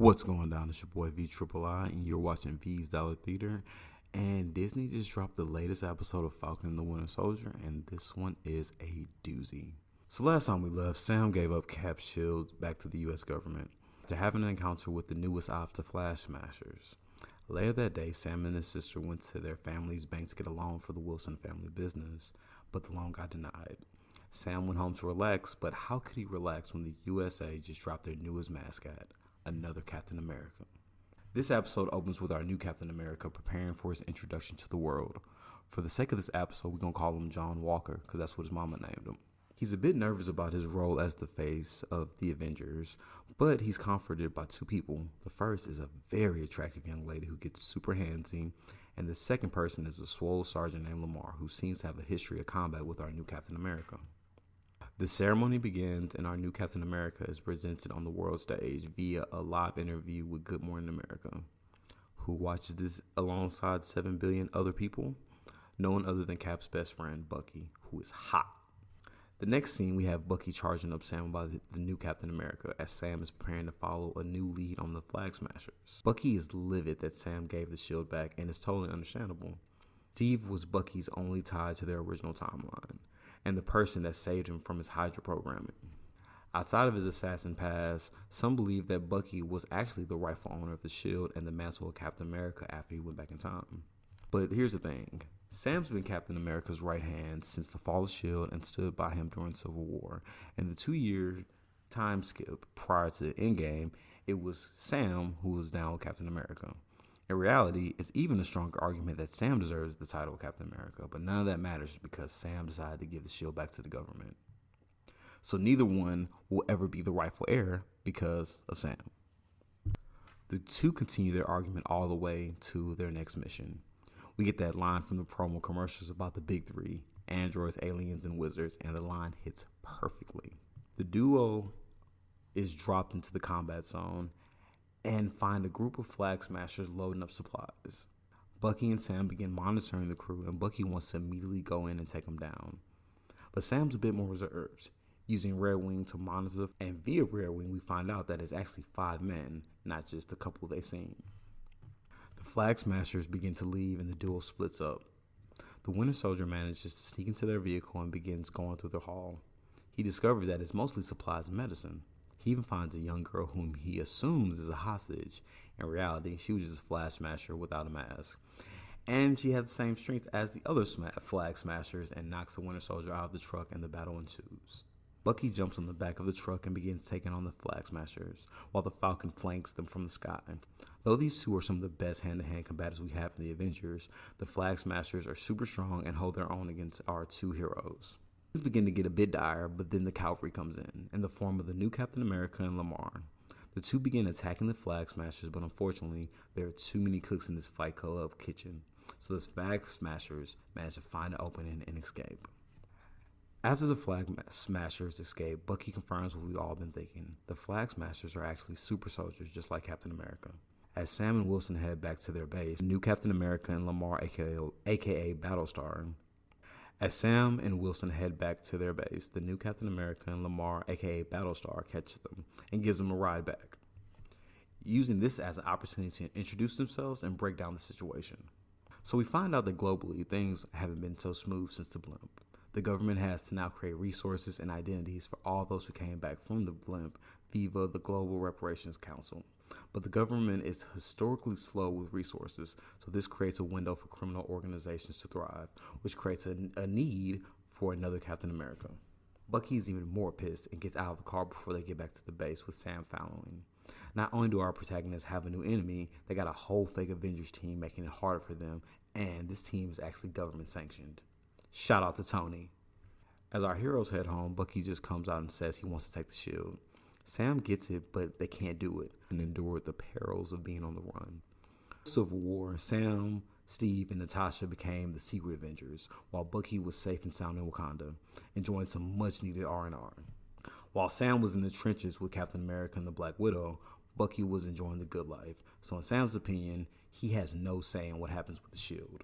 What's going down? It's your boy VtripleI, and you're watching V's Dollar Theater. And Disney just dropped the latest episode of Falcon and the Winter Soldier, and this one is a doozy. So last time we left, Sam gave up Cap's shield back to the U.S. government after having an encounter with the newest ops, the Flag Smashers. Later that day, Sam and his sister went to their family's bank to get a loan for the Wilson family business, but the loan got denied. Sam went home to relax, but how could he relax when the USA just dropped their newest mascot, another Captain America? This episode opens with our new Captain America preparing for his introduction to the world. For the sake of this episode, we're going to call him John Walker, because that's what his mama named him. He's a bit nervous about his role as the face of the Avengers, but he's comforted by two people. The first is a very attractive young lady who gets super handsy, and the second person is a swole sergeant named Lamar, who seems to have a history of combat with our new Captain America. The ceremony begins, and our new Captain America is presented on the world stage via a live interview with Good Morning America. Who watches this alongside 7 billion other people? No one other than Cap's best friend, Bucky, who is hot. The next scene, we have Bucky charging up Sam about the new Captain America as Sam is preparing to follow a new lead on the Flag Smashers. Bucky is livid that Sam gave the shield back, and it's totally understandable. Steve was Bucky's only tie to their original timeline, and the person that saved him from his Hydra programming. Outside of his assassin past, some believe that Bucky was actually the rightful owner of the shield and the mantle of Captain America after he went back in time. But here's the thing. Sam's been Captain America's right hand since the fall of S.H.I.E.L.D. and stood by him during Civil War. In the 2-year time skip prior to Endgame, it was Sam who was now Captain America. In reality, it's even a stronger argument that Sam deserves the title of Captain America, but none of that matters because Sam decided to give the shield back to the government. So neither one will ever be the rightful heir because of Sam. The two continue their argument all the way to their next mission. We get that line from the promo commercials about the big three, androids, aliens, and wizards, and the line hits perfectly. The duo is dropped into the combat zone and find a group of Flag Smashers loading up supplies. Bucky and Sam begin monitoring the crew, and Bucky wants to immediately go in and take them down. But Sam's a bit more reserved, using Red Wing to monitor, and via Red Wing we find out that it's actually 5 men, not just the couple they seen. The Flag Smashers begin to leave and the duo splits up. The Winter Soldier manages to sneak into their vehicle and begins going through the hall. He discovers that it's mostly supplies and medicine. He even finds a young girl whom he assumes is a hostage. In reality, she was just a Flag Smasher without a mask. And she has the same strength as the other Flag Smashers and knocks the Winter Soldier out of the truck and the battle ensues. Bucky jumps on the back of the truck and begins taking on the Flag Smashers, while the Falcon flanks them from the sky. Though these two are some of the best hand-to-hand combatants we have in the Avengers, the Flag Smashers are super strong and hold their own against our two heroes. Things begin to get a bit dire, but then the cavalry comes in the form of the new Captain America and Lamar. The two begin attacking the Flag Smashers, but unfortunately, there are too many cooks in this Fight Club kitchen, so the Flag Smashers manage to find an opening and escape. After the Flag Smashers escape, Bucky confirms what we've all been thinking. The Flag Smashers are actually super soldiers, just like Captain America. As Sam and Wilson head back to their base, new Captain America and Lamar, aka Battlestar. As Sam and Wilson head back to their base, the new Captain America and Lamar, aka Battlestar, catches them and gives them a ride back, using this as an opportunity to introduce themselves and break down the situation. So we find out that globally, things haven't been so smooth since the blimp. The government has to now create resources and identities for all those who came back from the blimp via the Global Reparations Council. But the government is historically slow with resources, so this creates a window for criminal organizations to thrive, which creates a need for another Captain America. Bucky's even more pissed and gets out of the car before they get back to the base with Sam following. Not only do our protagonists have a new enemy, they got a whole fake Avengers team making it harder for them, and this team is actually government sanctioned. Shout out to Tony. As our heroes head home, Bucky just comes out and says he wants to take the shield. Sam gets it, but they can't do it and endure the perils of being on the run. Civil War, Sam, Steve, and Natasha became the Secret Avengers, while Bucky was safe and sound in Wakanda, enjoying some much-needed R&R. While Sam was in the trenches with Captain America and the Black Widow, Bucky was enjoying the good life. So in Sam's opinion, he has no say in what happens with the shield.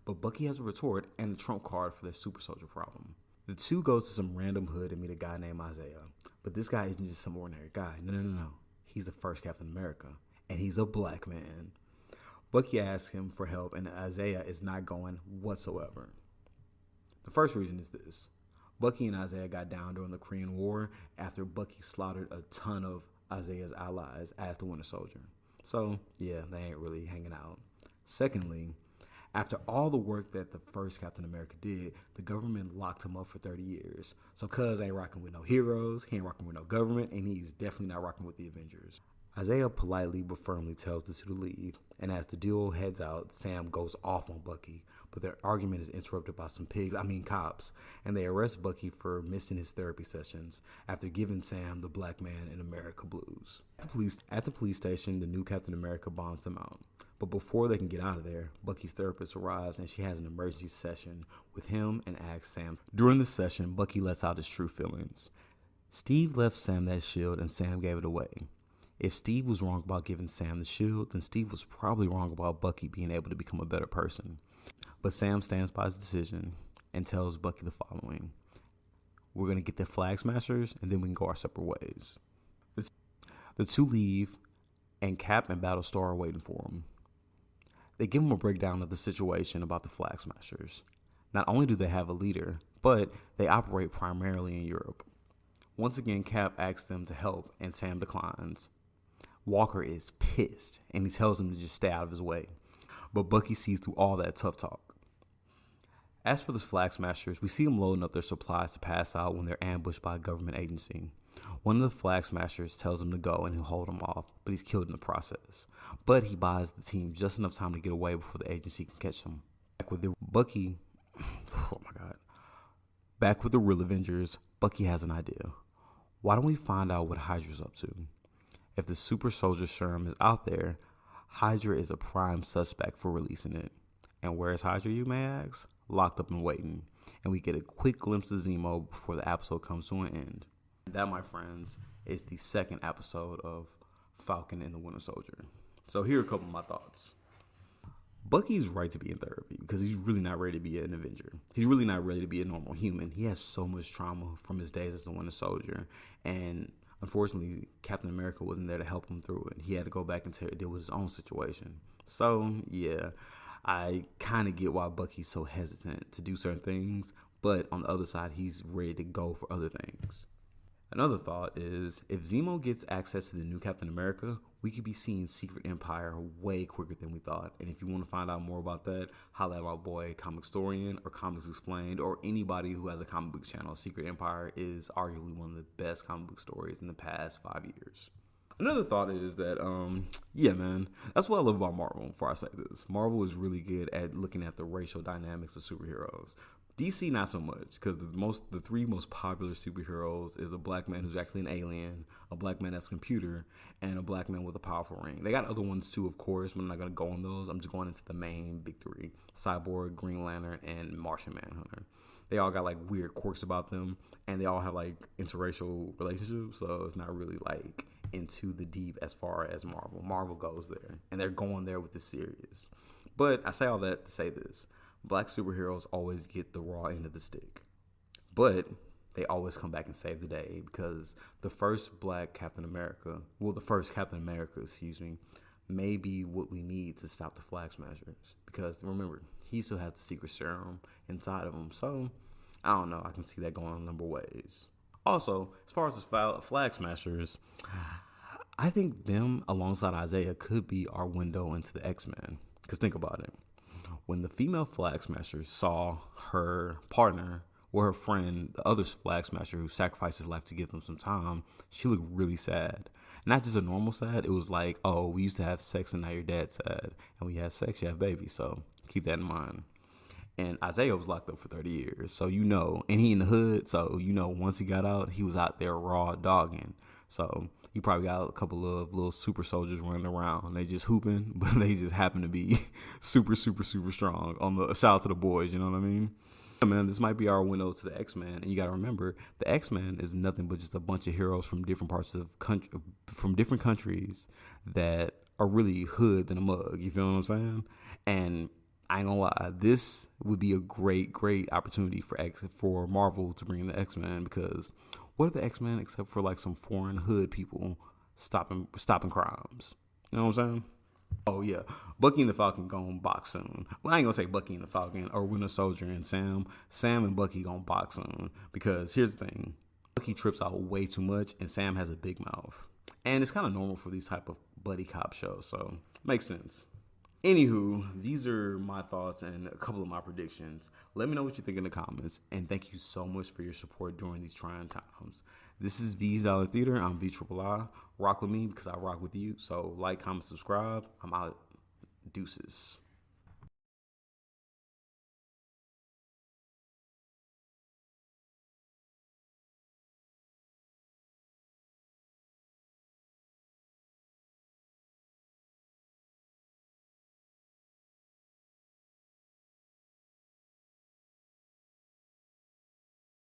But Bucky has a retort and a trump card for their super soldier problem. The two go to some random hood and meet a guy named Isaiah. But this guy isn't just some ordinary guy. No. he's the first Captain America, and he's a black man. Bucky asks him for help, and Isaiah is not going whatsoever. The first reason is this. Bucky and Isaiah got down during the Korean War after Bucky slaughtered a ton of Isaiah's allies as the Winter Soldier. So, yeah, they ain't really hanging out. Secondly, after all the work that the first Captain America did, the government locked him up for 30 years. So Cuz ain't rocking with no heroes, he ain't rocking with no government, and he's definitely not rocking with the Avengers. Isaiah politely but firmly tells the two to leave, and as the duo heads out, Sam goes off on Bucky, but their argument is interrupted by some cops, and they arrest Bucky for missing his therapy sessions after giving Sam the Black Man in America blues. At the police station, the new Captain America bombs them out. But before they can get out of there, Bucky's therapist arrives and she has an emergency session with him and asks Sam. During the session, Bucky lets out his true feelings. Steve left Sam that shield and Sam gave it away. If Steve was wrong about giving Sam the shield, then Steve was probably wrong about Bucky being able to become a better person. But Sam stands by his decision and tells Bucky the following. We're going to get the Flag Smashers and then we can go our separate ways. The two leave and Cap and Battlestar are waiting for him. They give him a breakdown of the situation about the Flag Smashers. Not only do they have a leader, but they operate primarily in Europe. Once again, Cap asks them to help and Sam declines. Walker is pissed and he tells him to just stay out of his way. But Bucky sees through all that tough talk. As for the Flag Smashers, we see them loading up their supplies to pass out when they're ambushed by a government agency. One of the Flag Smashers tells him to go and he'll hold him off, but he's killed in the process. But he buys the team just enough time to get away before the agency can catch him. Back with the real Avengers, Bucky has an idea. Why don't we find out what Hydra's up to? If the super soldier serum is out there, Hydra is a prime suspect for releasing it. And where's Hydra, you may ask? Locked up and waiting. And we get a quick glimpse of Zemo before the episode comes to an end. That, my friends, is the second episode of Falcon and the Winter Soldier. So here are a couple of my thoughts. Bucky's right to be in therapy because he's really not ready to be an Avenger. He's really not ready to be a normal human. He has so much trauma from his days as the Winter Soldier. And unfortunately, Captain America wasn't there to help him through it. He had to go back and deal with his own situation. So, yeah, I kind of get why Bucky's so hesitant to do certain things. But on the other side, he's ready to go for other things. Another thought is, if Zemo gets access to the new Captain America, we could be seeing Secret Empire way quicker than we thought. And if you want to find out more about that, holla at my boy Comic Storian or Comics Explained or anybody who has a comic book channel. Secret Empire is arguably one of the best comic book stories in the past 5 years. Another thought is that, that's what I love about Marvel, before I say this. Marvel is really good at looking at the racial dynamics of superheroes. DC not so much, because the three most popular superheroes is a black man who's actually an alien, a black man that's a computer, and a black man with a powerful ring. They got other ones too, of course, but I'm not going to go on those. I'm just going into the main big three: Cyborg, Green Lantern, and Martian Manhunter. They all got like weird quirks about them, and they all have like interracial relationships, so it's not really like into the deep as far as Marvel. Marvel goes there, and they're going there with the serious. But I say all that to say this. Black superheroes always get the raw end of the stick. But they always come back and save the day because the first Captain America, may be what we need to stop the Flag Smashers. Because remember, he still has the secret serum inside of him. So, I don't know. I can see that going a number of ways. Also, as far as the Flag Smashers, I think them alongside Isaiah could be our window into the X-Men. Because think about it. When the female Flag Smasher saw her partner or her friend, the other Flag Smasher who sacrificed his life to give them some time, she looked really sad. Not just a normal sad. It was like, oh, we used to have sex and now your dad's sad. And when you have sex, you have babies. So keep that in mind. And Isaiah was locked up for 30 years. So, and he in the hood. So, once he got out, he was out there raw dogging. So he probably got a couple of little super soldiers running around. They just hooping, but they just happen to be super, super, super strong. Shout out to the boys, you know what I mean? Man, this might be our window to the X-Men. And you got to remember, the X-Men is nothing but just a bunch of heroes from different parts of from different countries that are really hood than a mug. You feel what I'm saying? And I ain't gonna lie, this would be a great, great opportunity for Marvel to bring in the X-Men, because what are the X-Men except for like some foreign hood people stopping crimes. You know what I'm saying? Oh yeah, Bucky and the Falcon gonna box soon. Well, I ain't gonna say Bucky and the Falcon or Winter Soldier and Sam. Sam and Bucky gonna box soon because here's the thing: Bucky trips out way too much, and Sam has a big mouth, and it's kind of normal for these type of buddy cop shows, so makes sense. Anywho, these are my thoughts and a couple of my predictions. Let me know what you think in the comments, and thank you so much for your support during these trying times. This is V's Dollar Theater. I'm VtripleI. Rock with me because I rock with you. So like, comment, subscribe. I'm out. Deuces.